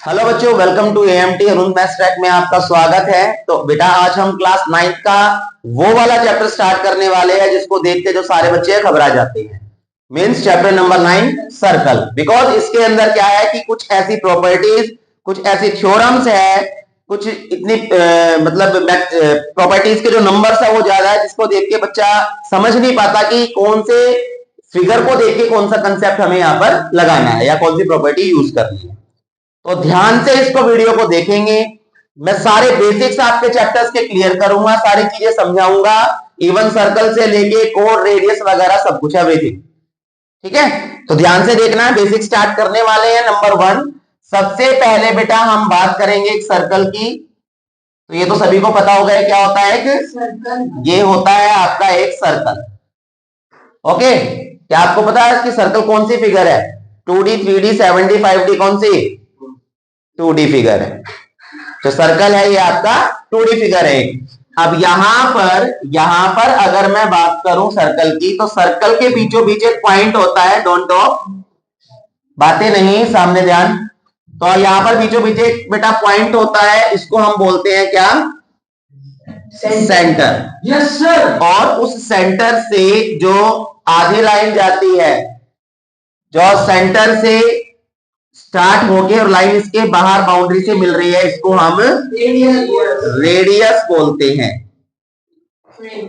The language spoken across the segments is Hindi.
हेलो बच्चों, welcome to AMT Arun maths track में आपका स्वागत है। तो बेटा आज हम क्लास 9th का वो वाला चैप्टर स्टार्ट करने वाले हैं जिसको देखते जो सारे बच्चे घबरा जाते हैं। Means chapter number 9 circle. Because इसके अंदर क्या है कि कुछ ऐसी प्रॉपर्टीज, कुछ ऐसी थ्योरम्स है, कुछ इतनी मतलब प्रॉपर्टीज के जो नंबर्स है वो ज्यादा है जिसको देख के बच्चा समझ नहीं पाता कि कौन से फिगर को देख के कौन सा कंसेप्ट हमें यहाँ पर लगाना है या कौन सी प्रॉपर्टी यूज करनी है। तो ध्यान से इसको वीडियो को देखेंगे। मैं सारे बेसिक्स आपके चैप्टर्स के क्लियर करूंगा, सारी चीजें समझाऊंगा, इवन सर्कल से लेके कोड रेडियस वगैरह सब कुछ एवरीथिंग। ठीक है, तो ध्यान से देखना है। बेसिक स्टार्ट करने वाले हैं। नंबर 1, सबसे पहले बेटा हम बात करेंगे एक सर्कल की। तो ये तो सभी को पता होगा क्या होता है एक सर्कल। ये होता है आपका एक सर्कल। ओके, क्या आपको पता है कि सर्कल कौन सी फिगर है? 2D, 3D, 7D, 5D, कौन सी? 2D फिगर है। जो सर्कल है ये आपका 2D फिगर है। अब यहां पर अगर मैं बात करूं सर्कल की, तो सर्कल के बीचों बीच एक पॉइंट होता है। डोंट टॉक, बातें नहीं, सामने ध्यान। तो यहां पर बीचों बीच एक बेटा पॉइंट होता है, इसको हम बोलते हैं क्या? सेंटर। Yes sir. और उस सेंटर से जो आधी लाइन जाती है, जो सेंटर से स्टार्ट होके और लाइन इसके बाहर बाउंड्री से मिल रही है, इसको हम रेडियस बोलते हैं।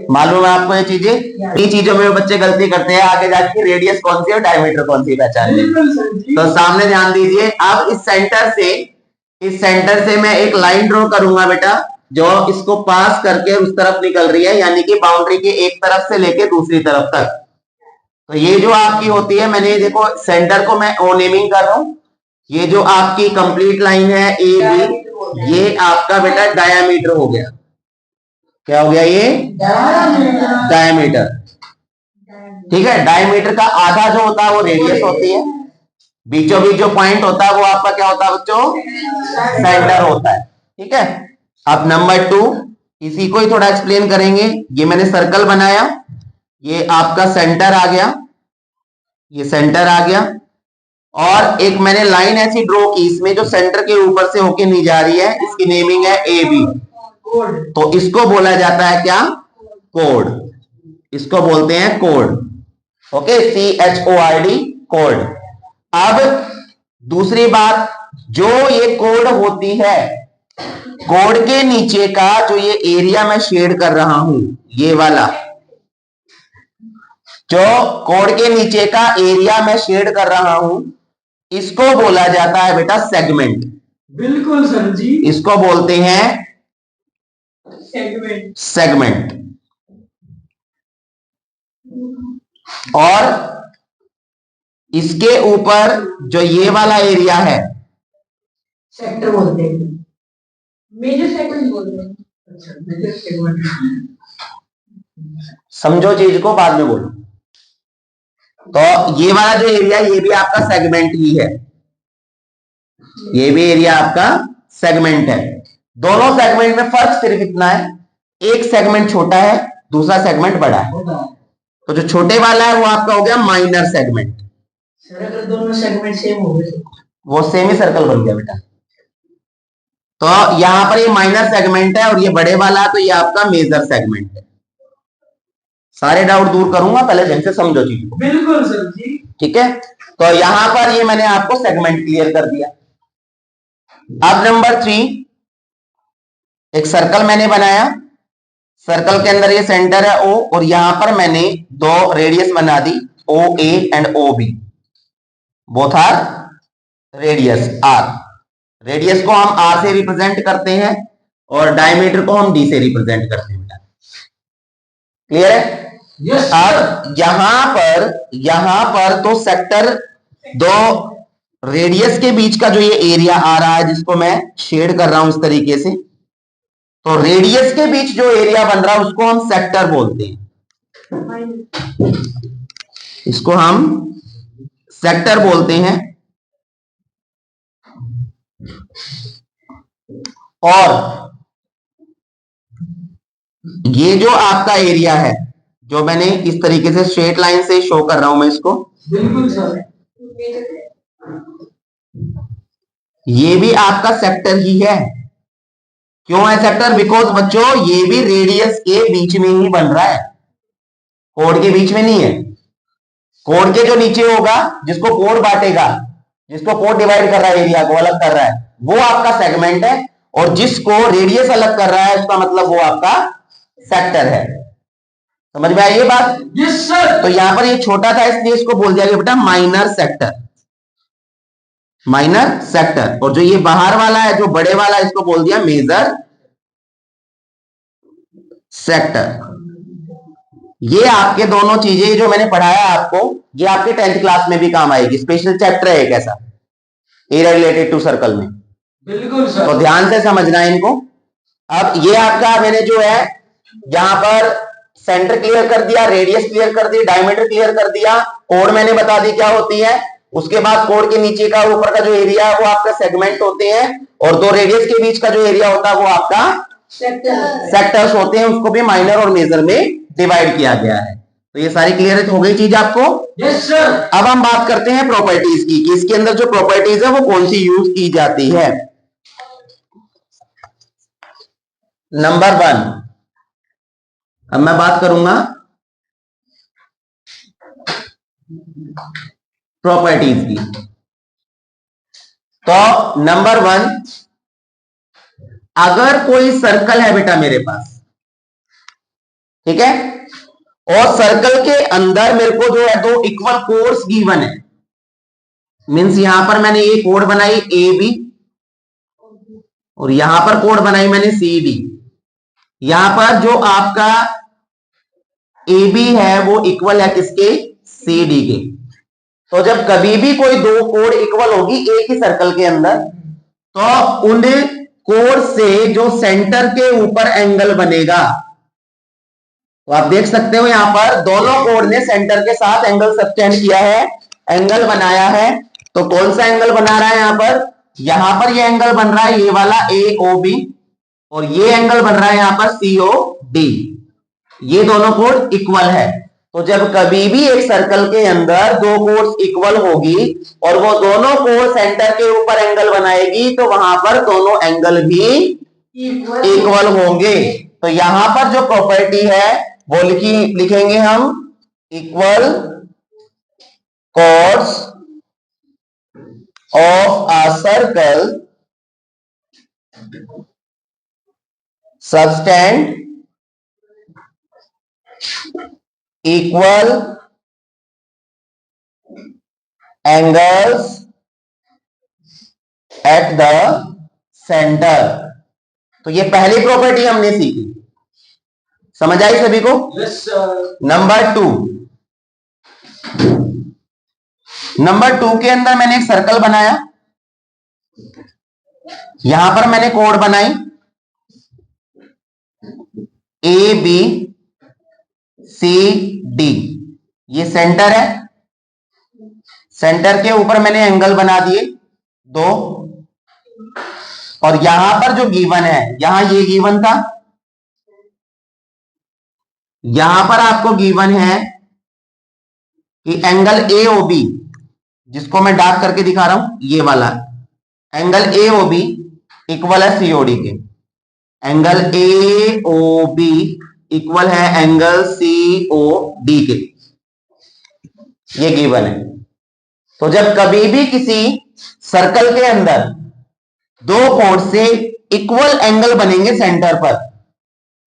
मालूम है आपको ये चीजें? इन चीजों में बच्चे गलती करते हैं, आगे जाके रेडियस कौन सी और डायमीटर कौन सी पहचान। तो सामने ध्यान दीजिए। अब इस सेंटर से मैं एक लाइन ड्रॉ करूंगा बेटा, जो इसको पास करके उस तरफ निकल रही है, यानी कि बाउंड्री के एक तरफ से लेके दूसरी तरफ तक। तो ये जो आपकी होती है, मैंने देखो सेंटर को मैं ओ नेमिंग कर रहा हूं। ये जो आपकी कंप्लीट लाइन है ए बी, ये आपका बेटा डायामीटर हो गया। क्या हो गया ये? डायामीटर। ठीक है, डायमीटर का आधा जो होता है वो रेडियस होती है। बीचों बीच जो पॉइंट होता है वो आपका क्या होता है बच्चों? सेंटर होता है। ठीक है, अब नंबर 2, इसी को ही थोड़ा एक्सप्लेन करेंगे। ये मैंने सर्कल बनाया, ये आपका सेंटर आ गया, ये सेंटर आ गया, और एक मैंने लाइन ऐसी ड्रॉ की, इसमें जो सेंटर के ऊपर से होके नहीं जा रही है, इसकी नेमिंग है ए बी। तो इसको बोला जाता है क्या? कोड। इसको बोलते हैं कोड। Okay, CHORD, code. अब दूसरी बात, जो ये कोड होती है, कोड के नीचे का जो ये एरिया मैं शेड कर रहा हूं, ये वाला जो कोड के नीचे का एरिया मैं शेड कर रहा हूं, इसको बोला जाता है बेटा सेगमेंट। बिल्कुल सर जी, इसको बोलते हैं सेगमेंट। और इसके ऊपर जो ये वाला एरिया है, सेक्टर बोलते हैं, मेजर सेगमेंट बोलते हैं। अच्छा, मेजर सेगमेंट। समझो चीज को, बाद में बोलो। तो ये वाला जो एरिया, ये भी आपका सेगमेंट ही है। ये भी एरिया आपका सेगमेंट है। दोनों सेगमेंट में फर्क सिर्फ इतना है, एक सेगमेंट छोटा है, दूसरा सेगमेंट बड़ा है। तो जो छोटे वाला है वो आपका हो गया माइनर सेगमेंट। सर अगर दोनों सेगमेंट सेम हो गए वो सेम ही सर्कल बन गया बेटा। तो यहां पर ये माइनर सेगमेंट है और ये बड़े वाला, तो ये आपका मेजर सेगमेंट है। सारे डाउट दूर करूंगा, पहले ढंग से समझो चीज को। बिल्कुल सर जी। ठीक है, तो यहां पर ये मैंने आपको सेगमेंट क्लियर कर दिया। अब नंबर 3, एक सर्कल मैंने बनाया, सर्कल के अंदर ये सेंटर है O, और यहां पर मैंने दो रेडियस बना दी, OA and OB, both are radius R। Radius को हम R से रिप्रेजेंट करते हैं और डायमीटर को हम D से रिप्रेजेंट करते हैं। क्लियर है? yes, अब यहां पर तो सेक्टर, दो रेडियस के बीच का जो ये एरिया आ रहा है, जिसको मैं शेड कर रहा हूं इस तरीके से, तो रेडियस के बीच जो एरिया बन रहा है उसको हम सेक्टर बोलते हैं। इसको हम सेक्टर बोलते हैं। और ये जो आपका एरिया है, जो मैंने इस तरीके से स्ट्रेट लाइन से शो कर रहा हूं मैं इसको, बिल्कुल सर। ये भी आपका सेक्टर ही है। क्यों है सेक्टर? बिकॉज बच्चों ये भी रेडियस के बीच में ही बन रहा है, कोड के बीच में नहीं है। कोड के जो नीचे होगा, जिसको कोड बांटेगा, जिसको कोड डिवाइड कर रहा है, एरिया को अलग कर रहा है, वो आपका सेगमेंट है। और जिसको रेडियस अलग कर रहा है, उसका मतलब वो आपका सेक्टर है। समझ में आई ये बात? Yes sir. तो यहां पर ये छोटा था इसलिए इसको बोल दिया गया बेटा माइनर सेक्टर, माइनर सेक्टर। और जो ये बाहर वाला है, जो बड़े वाला है, इसको बोल दिया मेजर सेक्टर। ये आपके दोनों चीजें जो मैंने पढ़ाया आपको, ये आपके 10th क्लास में भी काम आएगी। स्पेशल चैप्टर है एक ऐसा, एरिया रिलेटेड टू सर्कल में। बिल्कुल सर। तो ध्यान से समझना है इनको। अब ये आपका मैंने जो है यहां पर सेंटर क्लियर कर दिया, रेडियस क्लियर कर दी, डायमीटर क्लियर कर दिया, कोड मैंने बता दी क्या होती है। उसके बाद कोड के नीचे का ऊपर का जो एरिया है वो आपका सेगमेंट होते हैं, और दो रेडियस के बीच का जो एरिया होता है वो आपका सेक्टर्स होते हैं। उसको भी माइनर और मेजर में डिवाइड किया गया है। तो ये सारी क्लियर हो गई चीज आपको? Yes sir. अब हम बात करते हैं प्रॉपर्टीज की, कि इसके अंदर जो प्रॉपर्टीज है वो कौन सी यूज की जाती है। नंबर 1, अब मैं बात करूंगा प्रॉपर्टीज की। तो नंबर 1, अगर कोई सर्कल है बेटा मेरे पास, ठीक है, और सर्कल के अंदर मेरे को जो है दो इक्वल कोड्स गिवन है, मींस यहां पर मैंने ये कोड बनाई ए बी, और यहां पर कोड बनाई मैंने सी डी। यहां पर जो आपका ए बी है वो इक्वल है किसके? सी डी के। तो जब कभी भी कोई दो कोड इक्वल होगी एक ही सर्कल के अंदर, तो उन कोड से जो सेंटर के ऊपर एंगल बनेगा, तो आप देख सकते हो यहां पर दोनों कोड ने सेंटर के साथ एंगल सब्टेंड किया है, एंगल बनाया है। तो कौन सा एंगल बना रहा है यहां पर ये एंगल बन रहा है ये वाला ए ओ बी, और ये एंगल बन रहा है यहां पर सी ओ डी। ये दोनों कोड इक्वल है। तो जब कभी भी एक सर्कल के अंदर दो कोड्स इक्वल होगी और वो दोनों कोड सेंटर के ऊपर एंगल बनाएगी, तो वहां पर दोनों एंगल भी इक्वल होंगे। तो यहां पर जो प्रॉपर्टी है वो लिखेंगे हम equal codes of a circle subtend equal angles at the center। तो ये पहली प्रॉपर्टी हमने सीखी, समझ आई सभी को? Yes sir. नंबर टू के अंदर मैंने एक सर्कल बनाया, यहां पर मैंने कोड बनाई ए बी सी डी, ये सेंटर है, सेंटर के ऊपर मैंने एंगल बना दिए दो, और यहां पर जो गिवन है, यहां ये गिवन था, यहां पर आपको गिवन है कि एंगल ए ओ बी, जिसको मैं डार्क करके दिखा रहा हूं, ये वाला angle A O B equal है सीओडी के। Angle A O B equal है एंगल सी ओ डी के, ये गिवन है। तो जब कभी भी किसी सर्कल के अंदर दो कोड से इक्वल एंगल बनेंगे सेंटर पर,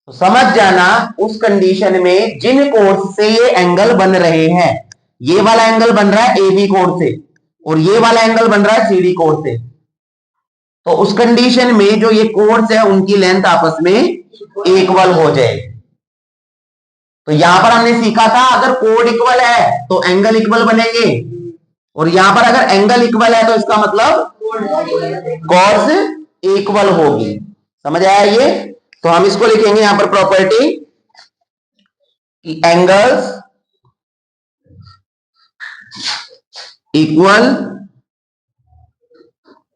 तो समझ जाना उस कंडीशन में जिन कोड से ये एंगल बन रहे हैं, ये वाला एंगल बन रहा है ए बी कोड से और ये वाला एंगल बन रहा है सी डी कोड से, तो उस कंडीशन में जो ये कोड्स है उनकी लेंथ आपस में इक्वल हो जाएगी। तो यहां पर हमने सीखा था अगर कोड इक्वल है तो एंगल इक्वल बनेंगे, और यहां पर अगर एंगल इक्वल है तो इसका मतलब कॉस इक्वल होगी। समझ आया ये? तो हम इसको लिखेंगे यहां पर प्रॉपर्टी कि angles equal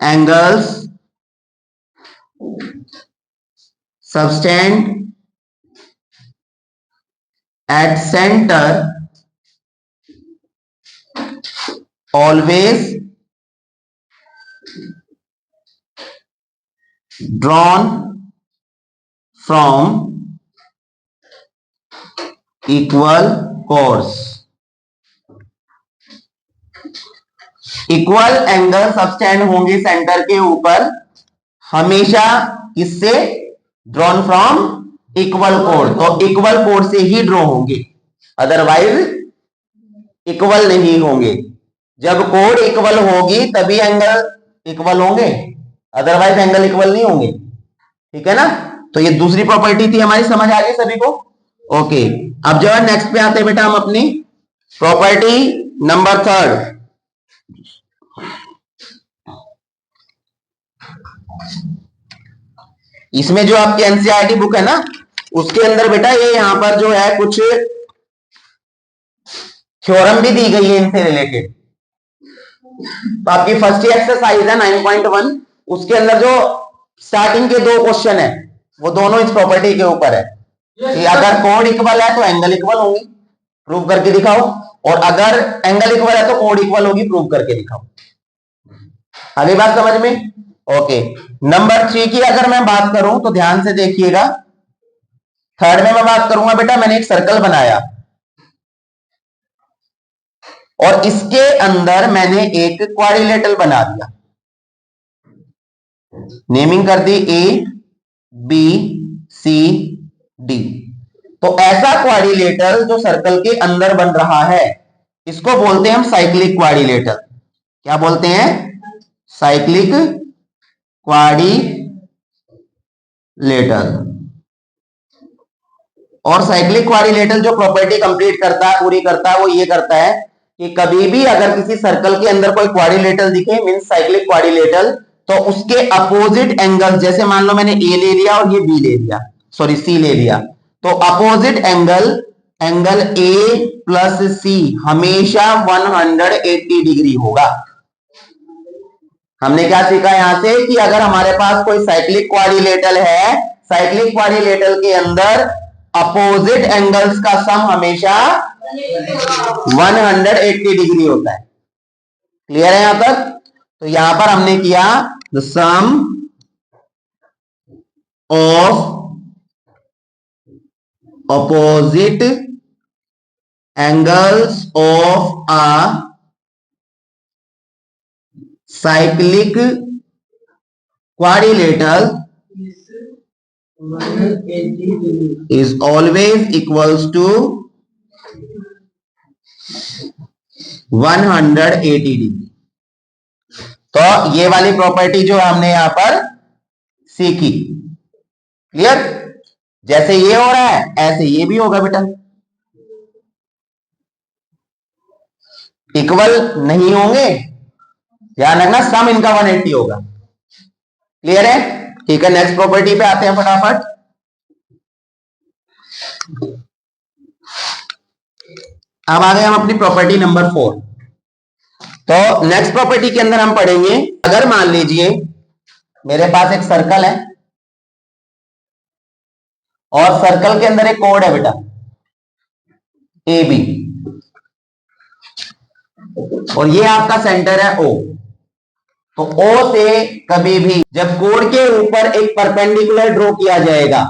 angles subtend at center always drawn from equal chords. Equal angle subtend होंगे सेंटर के ऊपर हमेशा किससे? ड्रॉन फ्रॉम इक्वल कोड। तो इक्वल कोड से ही ड्रॉ होंगे, अदरवाइज इक्वल नहीं होंगे। जब कोड इक्वल होगी तभी एंगल इक्वल होंगे, अदरवाइज एंगल इक्वल नहीं होंगे। ठीक है ना? तो ये दूसरी प्रॉपर्टी थी हमारी, समझ आ गई सभी को? ओके, अब जो है नेक्स्ट पे आते हैं बेटा हम अपनी प्रॉपर्टी नंबर 3। इसमें जो आपकी एनसीईआरटी बुक है ना, उसके अंदर बेटा ये यहां पर जो है कुछ थ्योरम भी दी गई है इनसे रिलेटेड। तो आपकी फर्स्ट एक्सरसाइज है 9.1, उसके अंदर जो स्टार्टिंग के 2 क्वेश्चन है वो दोनों इस प्रॉपर्टी के ऊपर है कि अगर कोड इक्वल है तो एंगल इक्वल होंगी, प्रूव करके दिखाओ, और अगर एंगल इक्वल है तो कोड इक्वल होगी, प्रूव करके दिखाओ। अगली बात समझ में? ओके, नंबर 3 की अगर मैं बात करूं तो ध्यान से देखिएगा। थर्ड में मैं बात करूंगा बेटा, मैंने एक सर्कल बनाया और इसके अंदर मैंने एक क्वाड्रिलेटरल बना दिया, नेमिंग कर दी ए बी सी डी। तो ऐसा क्वाड्रिलेटरल जो सर्कल के अंदर बन रहा है इसको बोलते हैं हम साइक्लिक क्वाड्रिलेटरल। क्या बोलते हैं? Cyclic quadrilateral. और साइक्लिक क्वाड्रिलेटरल जो प्रॉपर्टी कंप्लीट करता है, पूरी करता है, वो ये करता है कि कभी भी अगर किसी सर्कल के अंदर कोई क्वाड्रिलेटरल दिखे, मींस साइक्लिक क्वाड्रिलेटरल, तो उसके अपोजिट एंगल, जैसे मान लो मैंने ए ले लिया और ये बी ले लिया, सॉरी सी ले लिया, तो अपोजिट एंगल ए प्लस सी हमेशा 180 डिग्री होगा। हमने क्या सीखा यहां से कि अगर हमारे पास कोई साइक्लिक क्वाड्रिलेटरल है, साइक्लिक क्वाड्रिलेटरल के अंदर अपोजिट एंगल्स का सम हमेशा 180 डिग्री होता है। क्लियर है यहां तक? तो यहां पर हमने किया the sum of opposite angles of a cyclic quadrilateral is always equals to 180 degree. तो ये वाली प्रॉपर्टी जो हमने यहां पर सीखी, क्लियर? जैसे ये हो रहा है ऐसे ये भी होगा बेटा, इक्वल नहीं होंगे, ध्यान रखना, सम इनका 180 होगा। क्लियर है? ठीक है, नेक्स्ट प्रॉपर्टी पे आते हैं फटाफट। अब आ गए हम अपनी प्रॉपर्टी नंबर 4। तो नेक्स्ट प्रॉपर्टी के अंदर हम पढ़ेंगे, अगर मान लीजिए मेरे पास एक सर्कल है और सर्कल के अंदर एक कोड है बेटा ए बी, और ये आपका सेंटर है ओ। तो ओ से कभी भी जब कोड के ऊपर एक परपेंडिकुलर ड्रॉ किया जाएगा,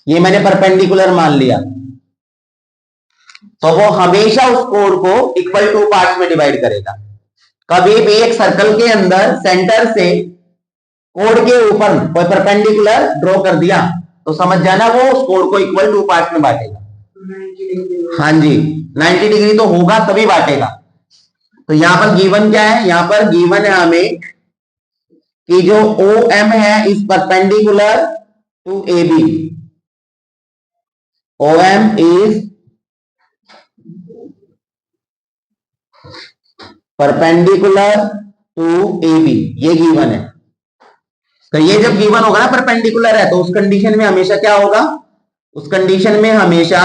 ये मैंने परपेंडिकुलर मान लिया, तो वो हमेशा उस कोड को इक्वल टू पार्ट्स में डिवाइड करेगा। कभी भी एक सर्कल के अंदर सेंटर से कोड के ऊपर कोई परपेंडिकुलर ड्रॉ कर दिया तो समझ जाना वो उस कोड को इक्वल टू पार्ट में बांटेगा। हाँ जी, 90 डिग्री तो होगा तभी बांटेगा। तो यहां पर गिवन क्या है? यहां पर गिवन है हमें कि जो ओ एम है is perpendicular to A B, O M is perpendicular to A B, ये गिवन है। तो ये जब गिवन होगा ना परपेंडिकुलर है, तो उस कंडीशन में हमेशा क्या होगा? उस कंडीशन में हमेशा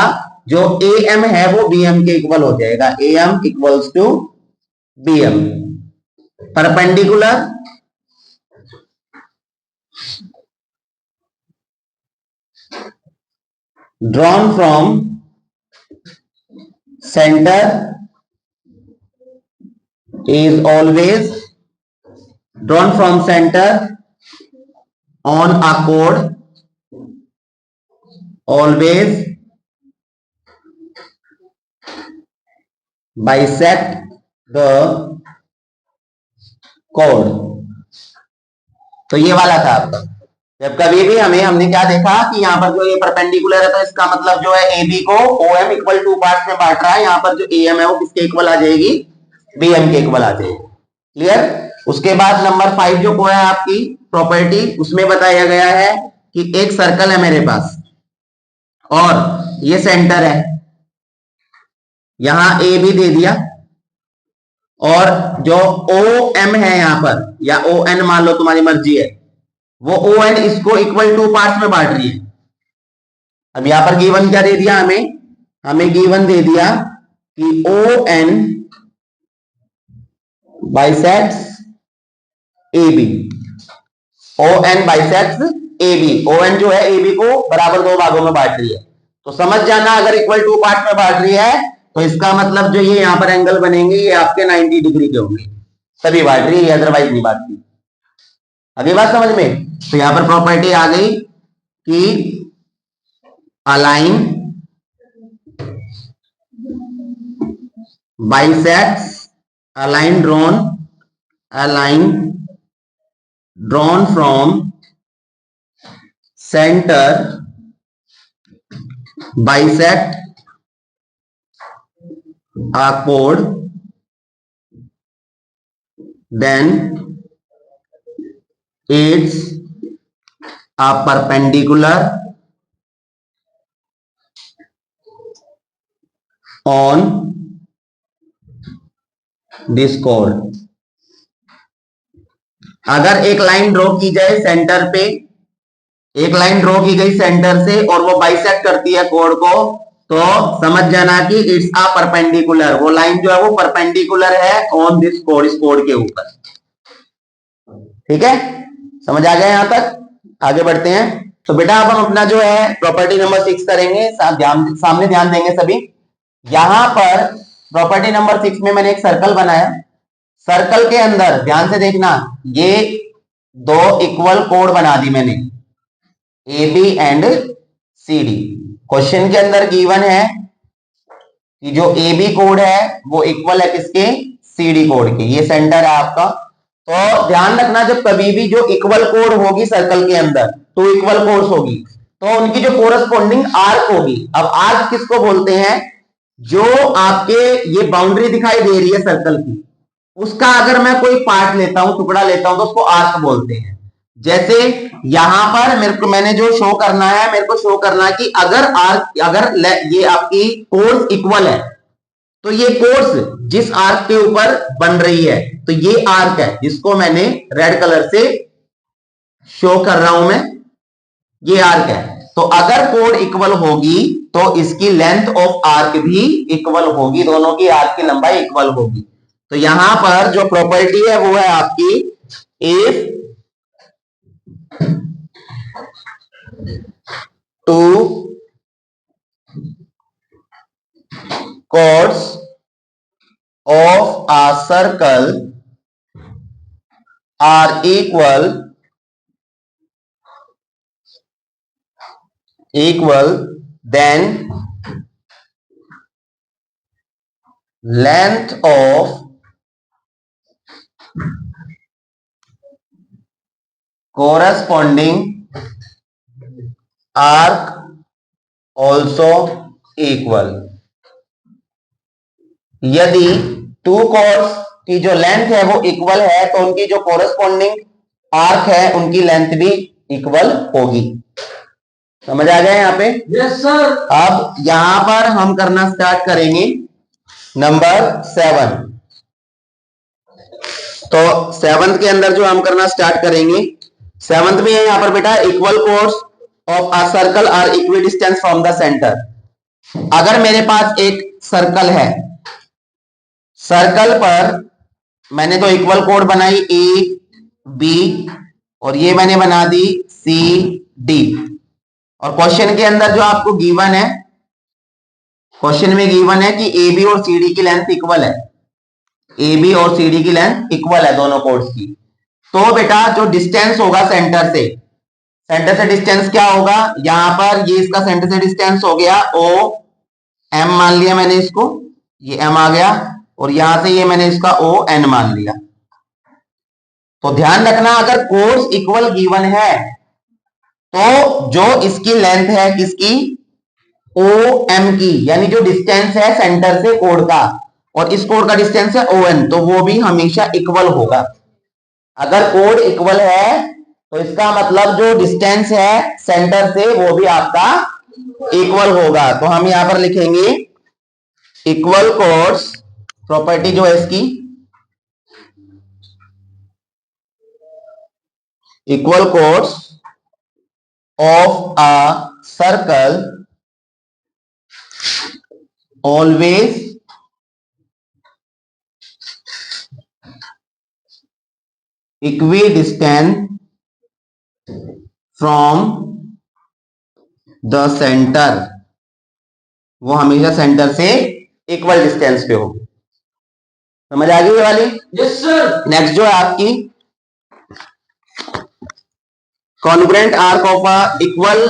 जो ए एम है वो बी एम के इक्वल हो जाएगा, A M equals to B M. Perpendicular drawn from centre is always drawn from center on a chord always bisect the chord। तो ये वाला था आपका। जब कभी भी हमने क्या देखा कि यहाँ पर जो ये परपेंडिकुलर है तो इसका मतलब जो है ए बी को O M equal to part में बांट रहा है। यहाँ पर जो ए एम है वो किसके इक्वल आ जाएगी, बी एम के इक्वल आ जाएगी। क्लियर। उसके बाद नंबर 5 जो को है आपकी प्रॉपर्टी, उसमें बताया गया है कि एक सर्कल है मेरे पास और ये सेंटर है, यहां ए भी दे दिया और जो ओ एम है यहां पर या ओ एन मान लो, तुम्हारी मर्जी है, वो ओ एन इसको इक्वल टू पार्ट्स में बांट रही है। अब यहां पर गिवन क्या दे दिया हमें गिवन दे दिया कि O N bisects A B, O N bisects A B, O N जो है ए बी को बराबर दो भागों में बांट रही है। तो समझ जाना अगर इक्वल टू पार्ट में बांट रही है तो इसका मतलब जो ये यहां पर एंगल बनेंगे ये आपके 90 डिग्री के होंगे, तभी बांट रही है, अदरवाइज नहीं बांटती। अगली बात समझ में। तो यहां पर प्रॉपर्टी आ गई कि align bisects align drawn from centre bisect a chord, then it's a perpendicular on this chord। अगर एक लाइन ड्रॉ की जाए सेंटर पे, एक लाइन ड्रॉ की गई सेंटर से और वो बाइसेक्ट करती है कोड को, तो समझ जाना कि इट्स अ परपेंडिकुलर, वो लाइन जो है वो परपेंडिकुलर है ऑन दिस कोड, इस कोड के ऊपर। ठीक है, समझ आ गया यहां तक। आगे बढ़ते हैं। तो बेटा अब हम अपना जो है प्रॉपर्टी नंबर 6 करेंगे, सामने ध्यान देंगे सभी। यहां पर प्रॉपर्टी नंबर 6 में मैंने एक सर्कल बनाया, सर्कल के अंदर ध्यान से देखना, ये दो इक्वल कोड बना दी मैंने, A B and C D. Question के अंदर गिवन है कि जो ए बी कोड है वो इक्वल है किसके, सी डी कोड के। ये सेंटर है आपका। तो ध्यान रखना जब कभी भी जो इक्वल कोड होगी सर्कल के अंदर, तो इक्वल कोड्स होगी, तो उनकी जो कोरस्पॉन्डिंग आर्क होगी। अब आर्क किसको बोलते हैं, जो आपके ये बाउंड्री दिखाई दे रही है सर्कल की, उसका अगर मैं कोई पार्ट लेता हूं, टुकड़ा लेता हूं, तो उसको आर्क बोलते हैं। जैसे यहां पर मैंने जो शो करना है, मेरे को शो करना है कि अगर ये आपकी कोर्स इक्वल है, तो ये कोर्स जिस आर्क के ऊपर बन रही है, तो ये आर्क है जिसको मैंने रेड कलर से शो कर रहा हूं मैं, ये आर्क है। तो अगर कोड इक्वल होगी तो इसकी लेंथ ऑफ आर्क भी इक्वल होगी, दोनों की आर्क की लंबाई इक्वल होगी। तो यहां पर जो प्रॉपर्टी है वो है आपकी, if two chords of a circle are equal, then length of corresponding arc also equal। यदि टू कॉर्ड्स की जो लेंथ है वो इक्वल है तो उनकी जो कोरस्पॉन्डिंग आर्क है उनकी लेंथ भी इक्वल होगी। समझ आ गया यहाँ पे? Yes sir. अब यहां पर हम करना स्टार्ट करेंगे नंबर 7। तो 7th के अंदर जो हम करना स्टार्ट करेंगे, 7th में है यहां पर बेटा, equal chords of a circle are equidistant from the centre. अगर मेरे पास एक सर्कल है, सर्कल पर मैंने तो इक्वल कोड बनाई ए बी और ये मैंने बना दी सी डी, और क्वेश्चन के अंदर जो आपको गिवन है, क्वेश्चन में गिवन है कि ए बी और सी डी की लेंथ इक्वल है, ए बी और सी डी की लेंथ इक्वल है दोनों कोड्स की। तो बेटा जो डिस्टेंस होगा सेंटर से, सेंटर से डिस्टेंस क्या होगा, यहां पर ये इसका सेंटर से डिस्टेंस हो गया ओ एम मान लिया मैंने इसको, ये एम आ गया, और यहां से ये मैंने इसका ओ एन मान लिया। तो ध्यान रखना अगर कोड्स इक्वल गिवन है तो जो इसकी लेंथ है किसकी, ओ एम की, यानी जो डिस्टेंस है सेंटर से कोड का, और इस कोड का डिस्टेंस है ओ एन, तो वो भी हमेशा इक्वल होगा। अगर कोड इक्वल है तो इसका मतलब जो डिस्टेंस है सेंटर से वो भी आपका इक्वल होगा। तो हम यहां पर लिखेंगे इक्वल कोड्स, प्रॉपर्टी जो है इसकी equal codes of a circle always equidistant from the center, वो हमेशा सेंटर से इक्वल डिस्टेंस पे हो। समझ आ गई ये वाली? Yes sir. नेक्स्ट जो है आपकी congruent arc of a equal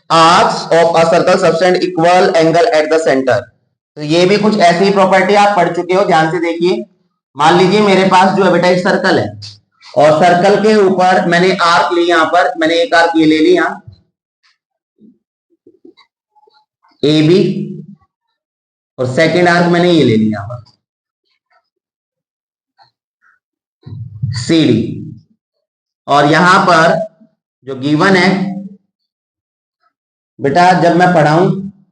arcs of a circle subtend equal angle at the centre. तो ये भी कुछ ऐसी प्रॉपर्टी आप पढ़ चुके हो, ध्यान से देखिए। मान लीजिए मेरे पास जो है बेटा एक सर्कल है, और सर्कल के ऊपर मैंने आर्क ली, यहां पर मैंने एक आर्क ये ले लिया ए बी, और सेकेंड आर्क मैंने ये ले लिया यहां पर सी डी, और यहां पर जो गिवन है बेटा, जब मैं पढ़ाऊं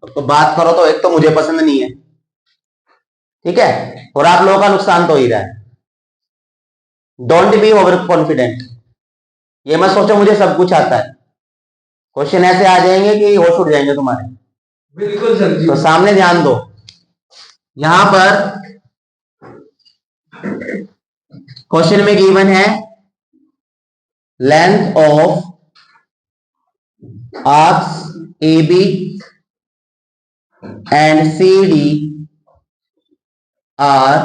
तो बात करो तो एक तो मुझे पसंद नहीं है, ठीक है, और आप लोगों का नुकसान तो ही रहा है। डोंट बी ओवर कॉन्फिडेंट, ये मत सोचो मुझे सब कुछ आता है। क्वेश्चन ऐसे आ जाएंगे कि होश उड़ जाएंगे तुम्हारे। बिल्कुल सर जी। तो सामने ध्यान दो, यहां पर क्वेश्चन में गिवन है length of arcs A B and C D are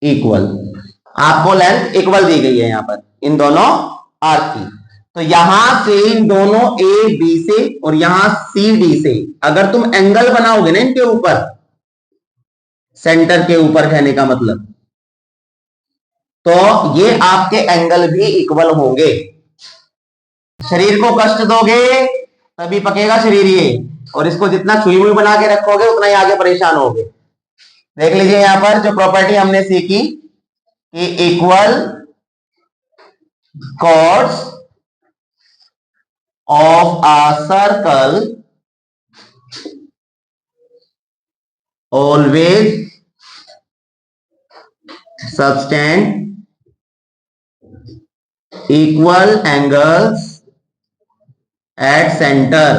equal. आपको लेंथ इक्वल दी गई है यहां पर इन दोनों आर्क की। तो यहां से इन दोनों ए बी से और यहां सी डी से अगर तुम एंगल बनाओगे ना इनके ऊपर, सेंटर के ऊपर कहने का मतलब, तो ये आपके एंगल भी इक्वल होंगे। शरीर को कष्ट दोगे तभी पकेगा शरीर ये, और इसको जितना छुई मुई बना के रखोगे उतना ही आगे परेशान होगे। देख लीजिए यहां पर जो प्रॉपर्टी हमने सीखी कि equal chords of a circle always subtend equal angles at center।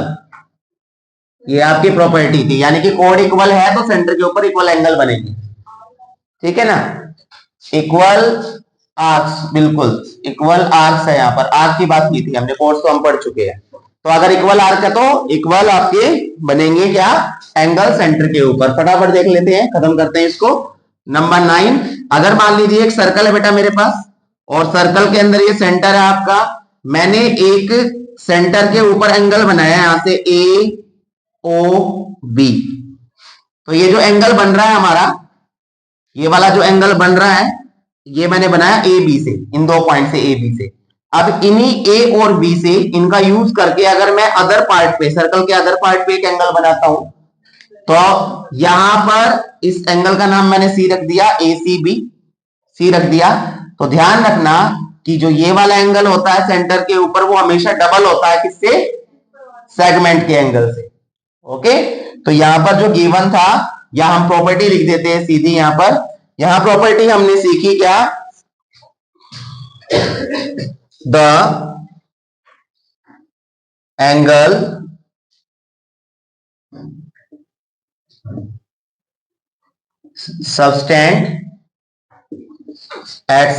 ये आपकी प्रॉपर्टी थी, यानी कि कोड इक्वल है तो सेंटर के ऊपर इक्वल एंगल बनेंगे, ठीक है ना। इक्वल आर्क्स, बिल्कुल इक्वल आर्क्स है, यहां पर आर्क की बात की थी हमने, कोर्स तो हम पढ़ चुके हैं। तो अगर इक्वल आर्क है तो इक्वल आपके बनेंगे क्या, एंगल सेंटर के ऊपर। फटाफट देख लेते हैं, खत्म करते हैं इसको। नंबर 9, अगर मान लीजिए एक सर्कल है बेटा मेरे पास, और सर्कल के अंदर ये सेंटर है आपका, मैंने एक सेंटर के ऊपर एंगल बनाया है यहां से ए ओ बी। तो ये जो एंगल बन रहा है हमारा, ये वाला जो एंगल बन रहा है, ये मैंने बनाया ए बी से, इन दो पॉइंट से ए बी से। अब इन्हीं ए और बी से इनका यूज करके अगर मैं अदर पार्ट पे, सर्कल के अदर पार्ट पे एक एंगल बनाता हूं, तो यहां पर इस एंगल का नाम मैंने सी रख दिया, ए सी बी, सी रख दिया। तो ध्यान रखना कि जो ये वाला एंगल होता है सेंटर के ऊपर, वो हमेशा डबल होता है किससे, सेगमेंट के एंगल से। ओके, तो यहां पर जो गिवन था, यहां हम प्रॉपर्टी लिख देते हैं सीधी यहां पर। यहां प्रॉपर्टी हमने सीखी क्या, the angle subtend at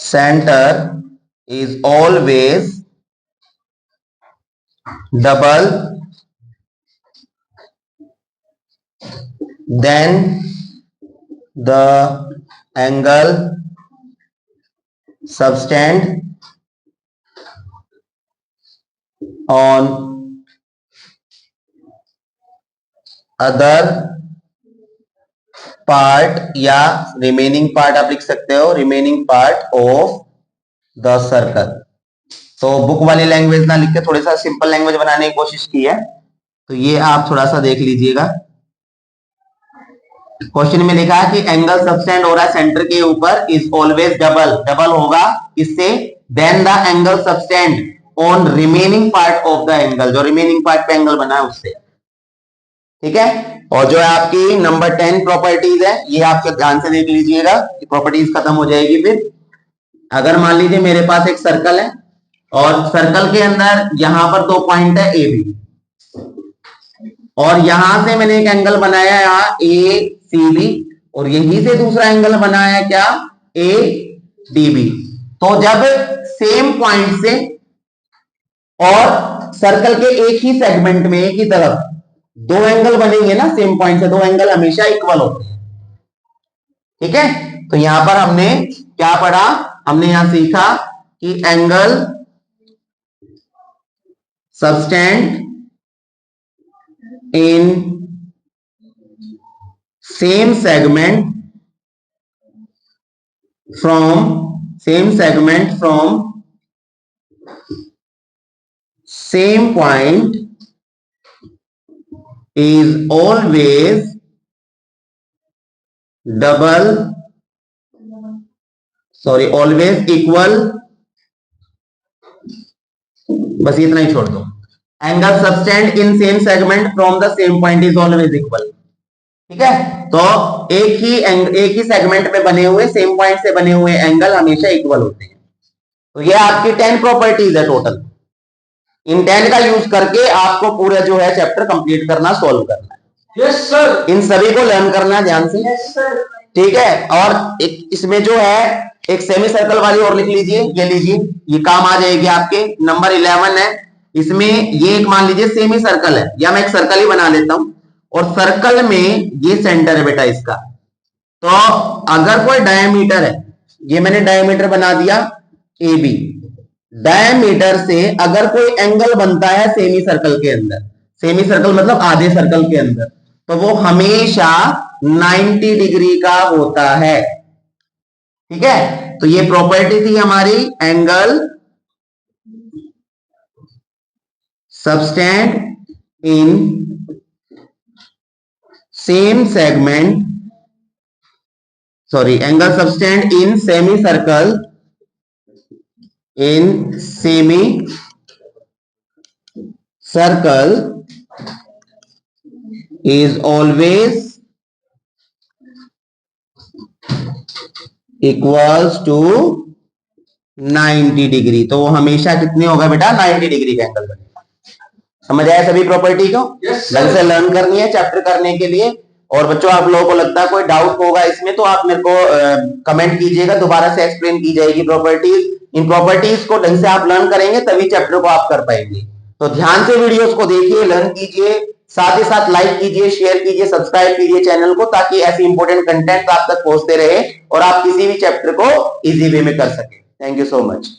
centre is always double than the angle subtended on other part, या रिमेनिंग पार्ट आप लिख सकते हो, remaining part of the circle. तो बुक वाली लैंग्वेज ना लिख के थोड़ा सा सिंपल लैंग्वेज बनाने की कोशिश की है, तो ये आप थोड़ा सा देख लीजिएगा। क्वेश्चन में लिखा है कि एंगल सबटेंड हो रहा है सेंटर के ऊपर, इज ऑलवेज डबल, डबल होगा इससे, then the angle subtended on remaining part of the angle, जो रिमेनिंग पार्ट पे एंगल बना है उससे। ठीक है, और जो है आपकी नंबर 10 प्रॉपर्टीज है, ये आपके ध्यान से देख लीजिएगा, प्रॉपर्टीज खत्म हो जाएगी फिर। अगर मान लीजिए मेरे पास एक सर्कल है और सर्कल के अंदर यहां पर 2 पॉइंट है ए बी, और यहां से मैंने एक एंगल बनाया है यहां ए सी बी, और यहीं से दूसरा एंगल बनाया है क्या, ए डी बी। तो जब सेम पॉइंट से और सर्कल के एक ही सेगमेंट में एक ही तरफ 2 एंगल बनेंगे ना सेम पॉइंट से, 2 एंगल हमेशा इक्वल होते हैं। ठीक है, तो यहां पर हमने क्या पढ़ा, हमने यहां सीखा कि angle subtend in same segment from same point is always always equal, बस इतना ही छोड़ दो। Angle subtend in same segment from the same point is always equal. ठीक है, तो एक ही सेगमेंट में बने हुए, सेम पॉइंट से बने हुए एंगल हमेशा इक्वल होते हैं। तो ये आपकी 10 प्रॉपर्टीज है टोटल। इन 10 का यूज करके आपको पूरा जो है चैप्टर कंप्लीट करना, सॉल्व करना है। Yes sir. इन सभी को लर्न करना है ध्यान से। Yes sir. ठीक है, और एक इसमें जो है एक सेमी सर्कल वाली और लिख लीजिए, ये लीजिए, ये काम आ जाएगी आपके। नंबर 11 है, इसमें ये एक मान लीजिए सेमी सर्कल है, या मैं एक सर्कल ही बना लेता हूं, और सर्कल में ये सेंटर है बेटा इसका। तो अगर कोई डायमीटर है, ये मैंने डायमीटर बना दिया ए बी, डायमीटर से अगर कोई एंगल बनता है सेमी सर्कल के अंदर, सेमी सर्कल मतलब आधे सर्कल के अंदर, तो वो हमेशा 90 डिग्री का होता है। ठीक है, तो ये प्रॉपर्टी थी हमारी, angle subtend in same segment, sorry, angle subtend in semi circle, in semi circle is always equals to 90 degree. तो वो हमेशा कितने होगा बेटा, 90 डिग्री का एंगल बनेगा। समझ आया सभी प्रॉपर्टी को? ढंग से लर्न करनी है चैप्टर करने के लिए। और बच्चों, आप लोगों को लगता है कोई डाउट होगा इसमें, तो आप मेरे को कमेंट कीजिएगा, दोबारा से एक्सप्लेन की जाएगी प्रॉपर्टीज। इन प्रॉपर्टीज को ढंग से आप लर्न करेंगे तभी चैप्टर को आप कर पाएंगे। तो ध्यान से वीडियोस को देखिए, लर्न कीजिए, साथ ही साथ लाइक कीजिए, शेयर कीजिए, सब्सक्राइब कीजिए चैनल को, ताकि ऐसी इंपॉर्टेंट कंटेंट आप तक पहुंचते रहे और आप किसी भी चैप्टर को इजी वे में कर सके। Thank you so much.